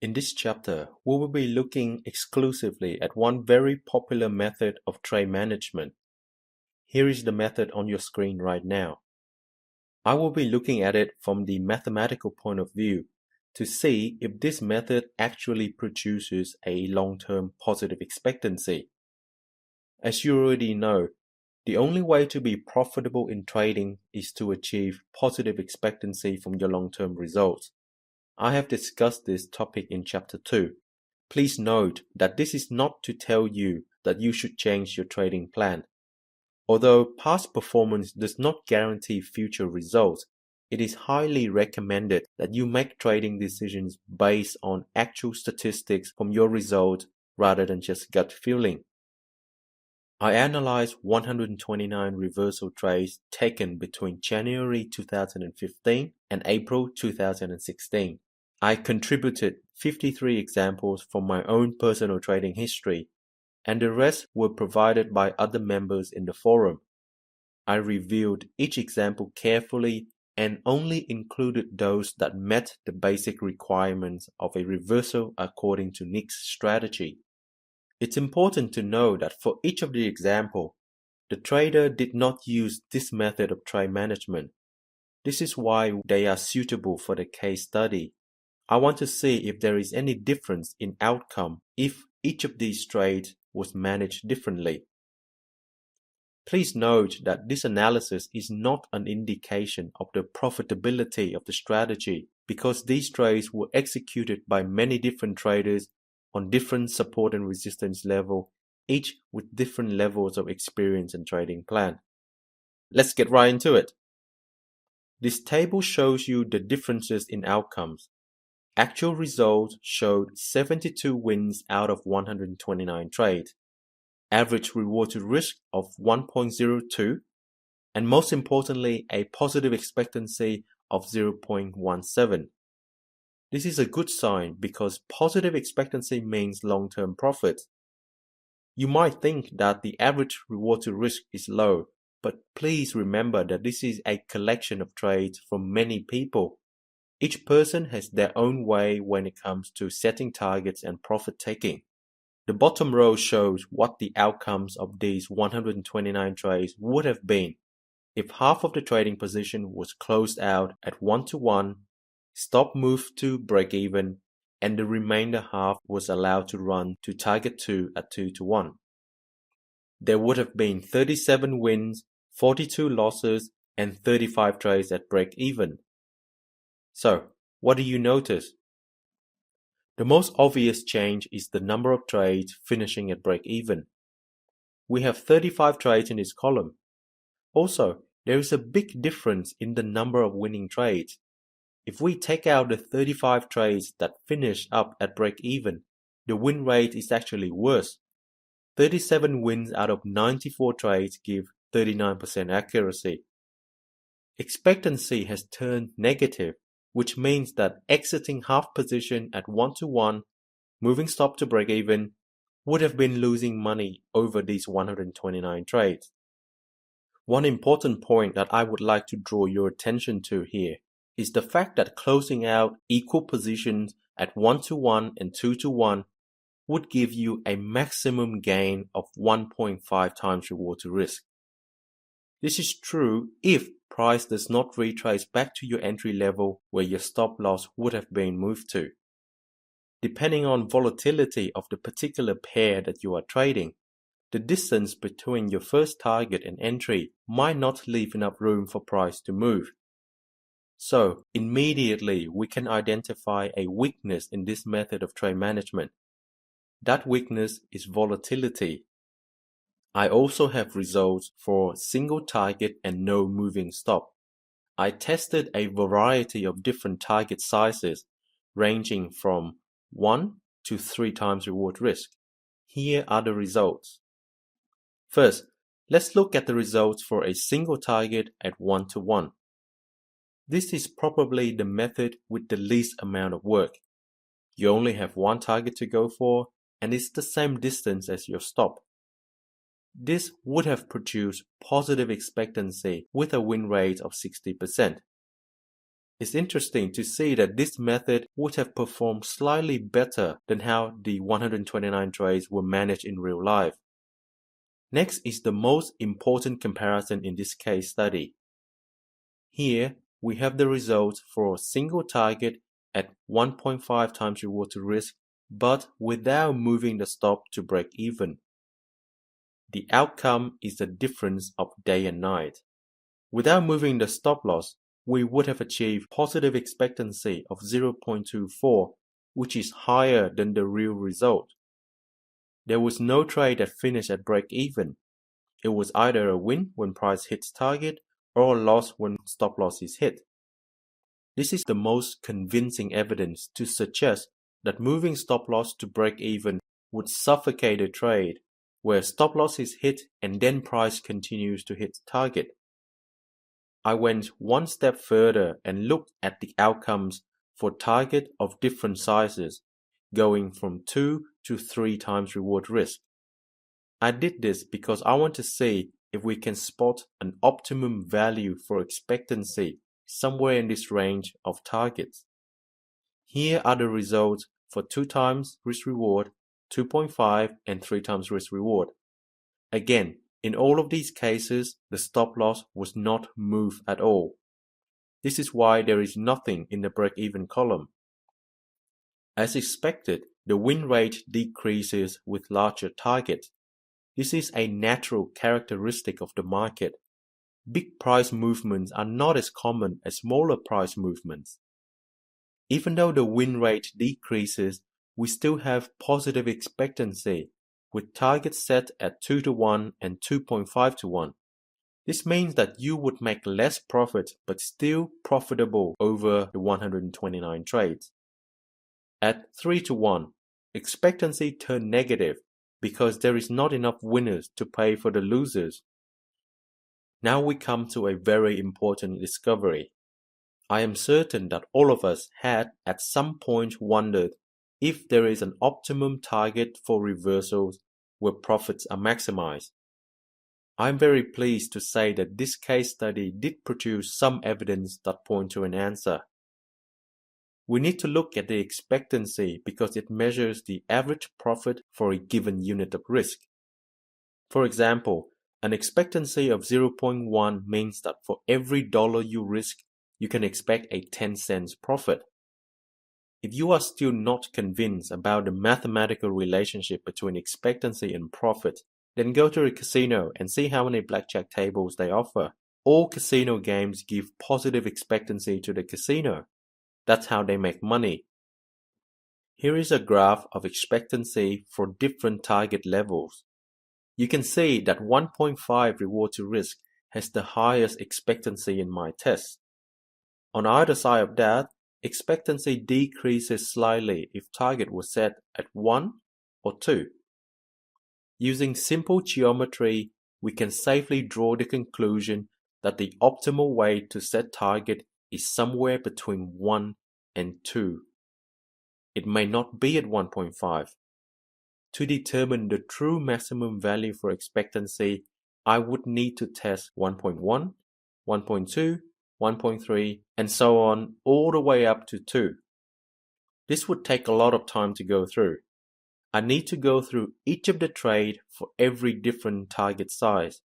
In this chapter, we will be looking exclusively at one very popular method of trade management. Here is the method on your screen right now. I will be looking at it from the mathematical point of view to see if this method actually produces a long-term positive expectancy. As you already know, the only way to be profitable in trading is to achieve positive expectancy from your long-term results. I have discussed this topic in Chapter 2. Please note that this is not to tell you that you should change your trading plan. Although past performance does not guarantee future results, it is highly recommended that you make trading decisions based on actual statistics from your results rather than just gut feeling. I analyzed 129 reversal trades taken between January 2015 and April 2016. I contributed 53 examples from my own personal trading history, and the rest were provided by other members in the forum. I reviewed each example carefully and only included those that met the basic requirements of a reversal according to Nick's strategy. It's important to know that for each of the example, the trader did not use this method of trade management. This is why they are suitable for the case study. I want to see if there is any difference in outcome if each of these trades was managed differently. Please note that this analysis is not an indication of the profitability of the strategy because these trades were executed by many different traders on different support and resistance level, each with different levels of experience and trading plan. Let's get right into it. This table shows you the differences in outcomes. Actual results showed 72 wins out of 129 trades, average reward to risk of 1.02, and most importantly, a positive expectancy of 0.17. This is a good sign because positive expectancy means long-term profit. You might think that the average reward to risk is low, but please remember that this is a collection of trades from many people. Each person has their own way when it comes to setting targets and profit taking. The bottom row shows what the outcomes of these 129 trades would have been if half of the trading position was closed out at 1-to-1, stop moved to break even, and the remainder half was allowed to run to target 2 at 2-to-1. There would have been 37 wins, 42 losses, and 35 trades at break even. So, what do you notice? The most obvious change is the number of trades finishing at break even. We have 35 trades in this column. Also, there is a big difference in the number of winning trades. If we take out the 35 trades that finish up at break even, the win rate is actually worse. 37 wins out of 94 trades give 39% accuracy. Expectancy has turned negative, which means that exiting half position at 1-to-1, moving stop to break even, would have been losing money over these 129 trades. One important point that I would like to draw your attention to here is the fact that closing out equal positions at 1-to-1 and 2-to-1 would give you a maximum gain of 1.5 times reward to risk. This is true if price does not retrace back to your entry level where your stop loss would have been moved to. Depending on volatility of the particular pair that you are trading, the distance between your first target and entry might not leave enough room for price to move. So, immediately we can identify a weakness in this method of trade management. That weakness is volatility. I also have results for single target and no moving stop. I tested a variety of different target sizes ranging from 1 to 3 times reward risk. Here are the results. First, let's look at the results for a single target at 1-to-1. This is probably the method with the least amount of work. You only have one target to go for, and it's the same distance as your stop. This would have produced positive expectancy with a win rate of 60%. It's interesting to see that this method would have performed slightly better than how the 129 trades were managed in real life. Next is the most important comparison in this case study. Here, we have the results for a single target at 1.5 times reward to risk, but without moving the stop to break even. The outcome is the difference of day and night. Without moving the stop loss, we would have achieved positive expectancy of 0.24, which is higher than the real result. There was no trade that finished at break even. It was either a win when price hits target or a loss when stop loss is hit. This is the most convincing evidence to suggest that moving stop loss to break even would suffocate a trade, where stop loss is hit and then price continues to hit target. I went one step further and looked at the outcomes for target of different sizes, going from 2 to 3 times reward risk. I did this because I want to see if we can spot an optimum value for expectancy somewhere in this range of targets. Here are the results for 2 times risk reward, 2.5 and 3 times risk reward. Again, in all of these cases, the stop loss was not moved at all. This is why there is nothing in the break-even column. As expected, the win rate decreases with larger targets. This is a natural characteristic of the market. Big price movements are not as common as smaller price movements. Even though the win rate decreases, we still have positive expectancy, with targets set at 2 to 1 and 2.5 to 1. This means that you would make less profit but still profitable over the 129 trades. At 3 to 1, expectancy turned negative because there is not enough winners to pay for the losers. Now we come to a very important discovery. I am certain that all of us had at some point wondered if there is an optimum target for reversals where profits are maximized. I am very pleased to say that this case study did produce some evidence that point to an answer. We need to look at the expectancy because it measures the average profit for a given unit of risk. For example, an expectancy of 0.1 means that for every dollar you risk, you can expect a 10 cents profit. If you are still not convinced about the mathematical relationship between expectancy and profit, then go to a casino and see how many blackjack tables they offer. All casino games give positive expectancy to the casino. That's how they make money. Here is a graph of expectancy for different target levels. You can see that 1.5 reward to risk has the highest expectancy in my test. On either side of that, expectancy decreases slightly if target was set at 1 or 2. Using simple geometry, we can safely draw the conclusion that the optimal way to set target is somewhere between 1 and 2. It may not be at 1.5. To determine the true maximum value for expectancy, I would need to test 1.1, 1.2, 1.3, and so on all the way up to 2. This would take a lot of time to go through. I need to go through each of the trade for every different target size.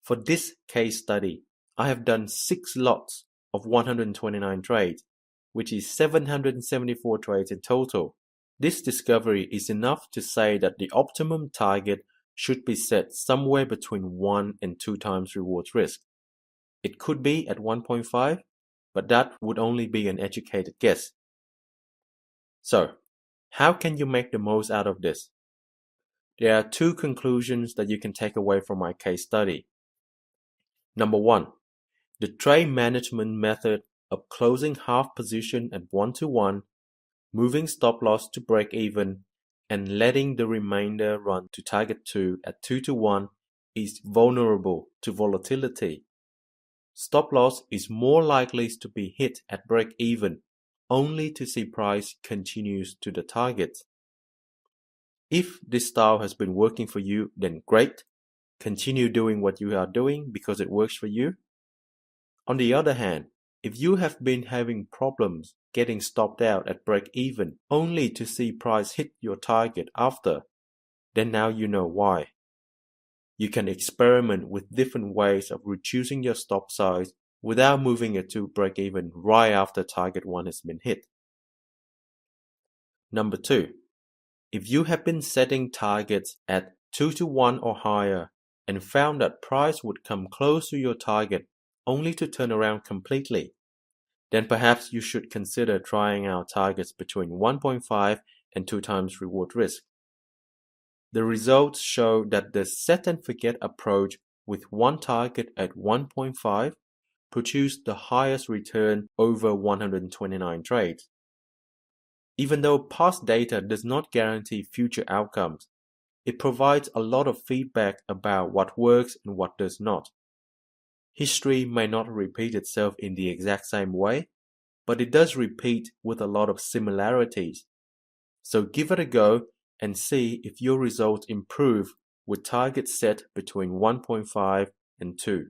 For this case study, I have done 6 lots of 129 trades, which is 774 trades in total. This discovery is enough to say that the optimum target should be set somewhere between 1 and 2 times reward risk. It could be at 1.5, but that would only be an educated guess. So, how can you make the most out of this? There are 2 conclusions that you can take away from my case study. Number 1, the trade management method of closing half position at 1 to 1, moving stop loss to break even, and letting the remainder run to target 2 at 2 to 1 is vulnerable to volatility. Stop loss is more likely to be hit at break even, only to see price continues to the target. If this style has been working for you, then great. Continue doing what you are doing because it works for you. On the other hand, If you have been having problems getting stopped out at break-even only to see price hit your target after, then now you know why. You can experiment with different ways of reducing your stop size without moving it to break-even right after target 1 has been hit. Number 2. If you have been setting targets at 2 to 1 or higher and found that price would come close to your target only to turn around completely, then perhaps you should consider trying out targets between 1.5 and 2 times reward risk. The results show that the set and forget approach with one target at 1.5 produced the highest return over 129 trades. Even though past data does not guarantee future outcomes, it provides a lot of feedback about what works and what does not. History may not repeat itself in the exact same way, but it does repeat with a lot of similarities. So give it a go and see if your results improve with targets set between 1.5 and 2.